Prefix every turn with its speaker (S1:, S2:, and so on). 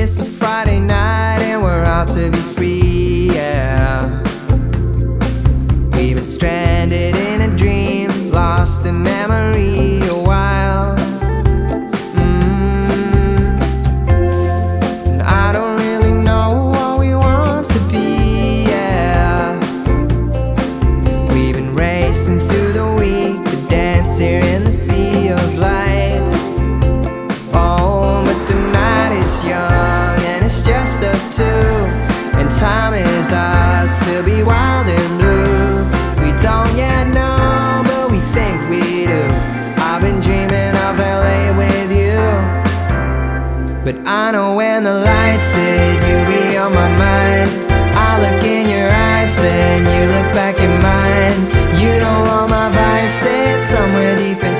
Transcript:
S1: It's a Friday night and we're out to be free, yeah. We've been stranded in a dream, lost in memory a while. And I don't really know what we want to be, yeah. We've been racing through the week to dance here in the sea of lights. Oh, but the night is young and it's just us two, and time is ours to be wild and blue. We don't yet know, but we think we do. I've been dreaming of LA with you, but I know when the lights hit, you'll be on my mind. I look in your eyes and you look back in mine. You know all my vices somewhere deep inside.